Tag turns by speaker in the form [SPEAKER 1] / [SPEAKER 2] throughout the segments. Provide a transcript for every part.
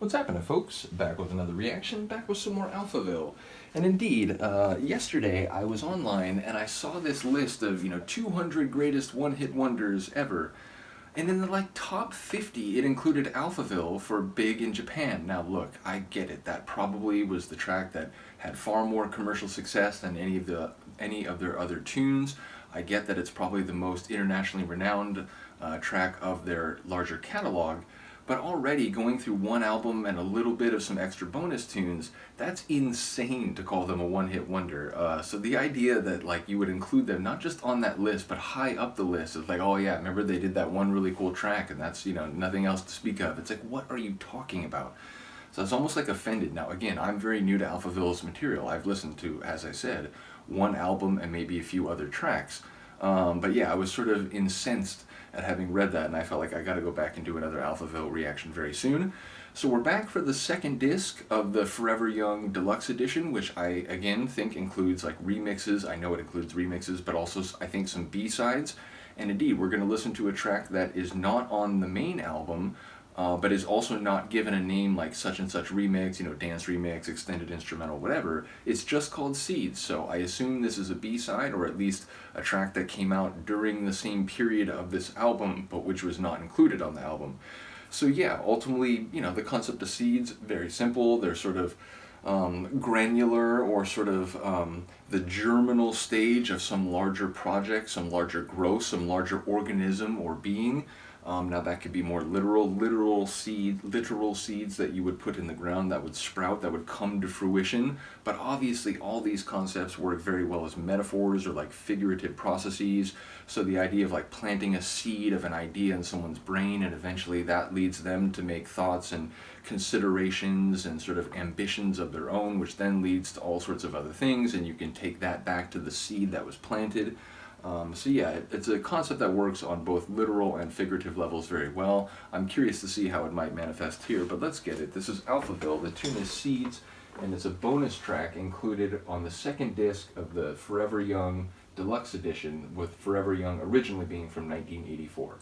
[SPEAKER 1] What's happening, folks? Back with another reaction, back with some more Alphaville. And indeed, yesterday I was online and I saw this list of, 200 greatest one-hit wonders ever. And in the, top 50, it included Alphaville for Big in Japan. Now look, I get it. That probably was the track that had far more commercial success than any of their other tunes. I get that it's probably the most internationally renowned track of their larger catalog. But already going through one album and a little bit of some extra bonus tunes, that's insane to call them a one-hit wonder. So the idea that you would include them not just on that list, but high up the list, it's like, oh yeah, remember they did that one really cool track and that's, nothing else to speak of. It's like, what are you talking about? So it's almost like offended. Now again, I'm very new to Alphaville's material. I've listened to, as I said, one album and maybe a few other tracks. But yeah, I was sort of incensed at having read that, and I felt like I gotta go back and do another Alphaville reaction very soon. So we're back for the second disc of the Forever Young Deluxe Edition, which I, again, think includes remixes. I know it includes remixes, but also I think some B-sides. And indeed, we're gonna listen to a track that is not on the main album, but is also not given a name like such and such remix, dance remix, extended instrumental, whatever. It's just called Seeds, so I assume this is a B-side, or at least a track that came out during the same period of this album, but which was not included on the album. So yeah, ultimately, the concept of Seeds, very simple. They're sort of granular, or sort of the germinal stage of some larger project, some larger growth, some larger organism or being. Now that could be more literal seeds that you would put in the ground that would sprout, that would come to fruition. But obviously all these concepts work very well as metaphors or figurative processes. So the idea of planting a seed of an idea in someone's brain, and eventually that leads them to make thoughts and considerations and sort of ambitions of their own, which then leads to all sorts of other things, and you can take that back to the seed that was planted. So yeah, it's a concept that works on both literal and figurative levels very well. I'm curious to see how it might manifest here, but let's get it. This is Alphaville, the tune is Seeds, and it's a bonus track included on the second disc of the Forever Young Deluxe Edition, with Forever Young originally being from 1984.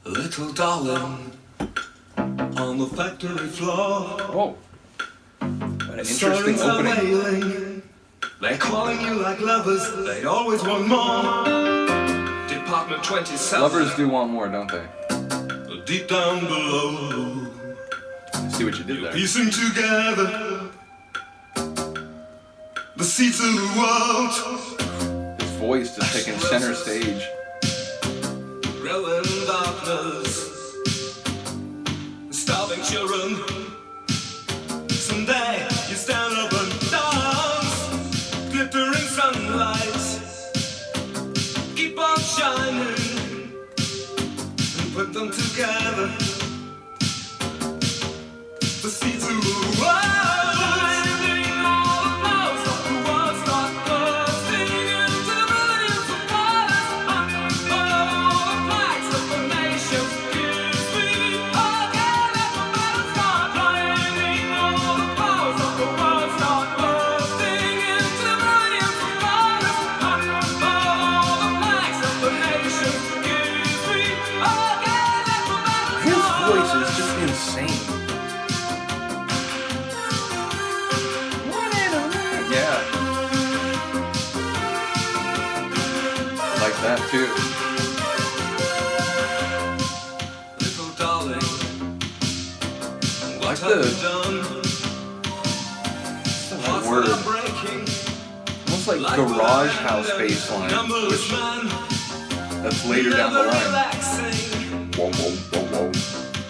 [SPEAKER 2] Little darling, on the factory floor.
[SPEAKER 1] Oh, what an interesting opening.
[SPEAKER 2] They're calling you like lovers, they always want more. Department 27.
[SPEAKER 1] Lovers do want more, don't they?
[SPEAKER 2] Deep down below.
[SPEAKER 1] See what you did there.
[SPEAKER 2] Piecing together the seeds of the world.
[SPEAKER 1] His voice just taking center stage.
[SPEAKER 2] Growing darkness, starving children. Someday you stand up and dance, glittering sunlight, keep on shining, and put them together. The seeds of the world.
[SPEAKER 1] That too.
[SPEAKER 2] Little darling,
[SPEAKER 1] like the word, almost like garage house bass line, that's later down the line. Whoa, whoa, whoa,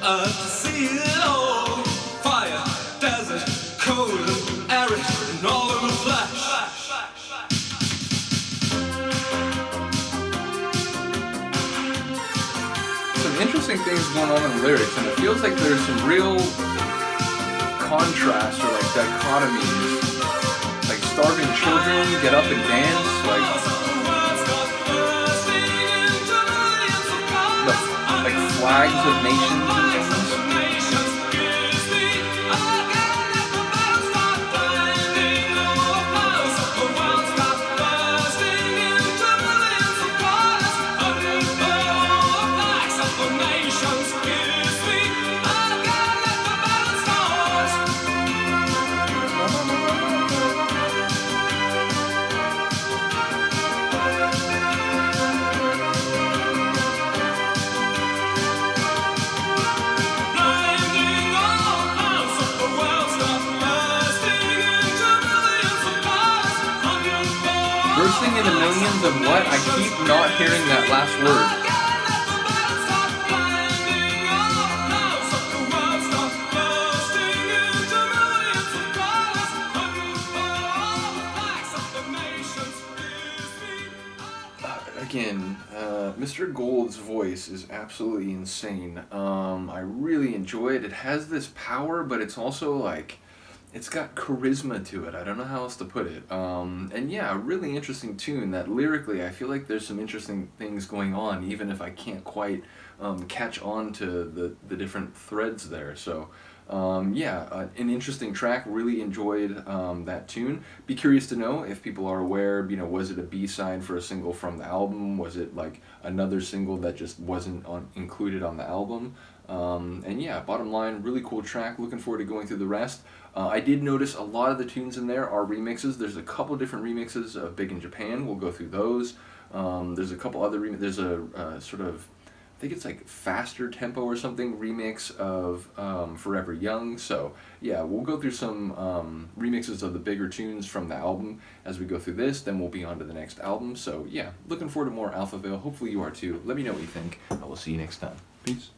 [SPEAKER 1] whoa.
[SPEAKER 2] See it all. Fire, desert, cold and arid, and all in the flesh.
[SPEAKER 1] Interesting things going on in the lyrics, and it feels like there's some real contrast or dichotomies, like starving children get up and dance, like flags of nations and things. millions of what? I keep not hearing that last word. Again, Mr. Gold's voice is absolutely insane. I really enjoy it. It has this power, but it's also like, it's got charisma to it. I don't know how else to put it. And yeah, a really interesting tune that lyrically I feel like there's some interesting things going on, even if I can't quite catch on to the different threads there. So yeah, an interesting track. Really enjoyed that tune. Be curious to know if people are aware, you know, was it a B-side for a single from the album? Was it like another single that just wasn't included on the album? And yeah, bottom line, really cool track. Looking forward to going through the rest. I did notice a lot of the tunes in there are remixes. There's a couple different remixes of Big in Japan. We'll go through those. There's a couple other there's a sort of, I think it's like faster tempo or something, remix of Forever Young. So yeah, we'll go through some remixes of the bigger tunes from the album as we go through this. Then we'll be on to the next album. So yeah, looking forward to more Alphaville. Hopefully you are too. Let me know what you think. I will see you next time. Peace.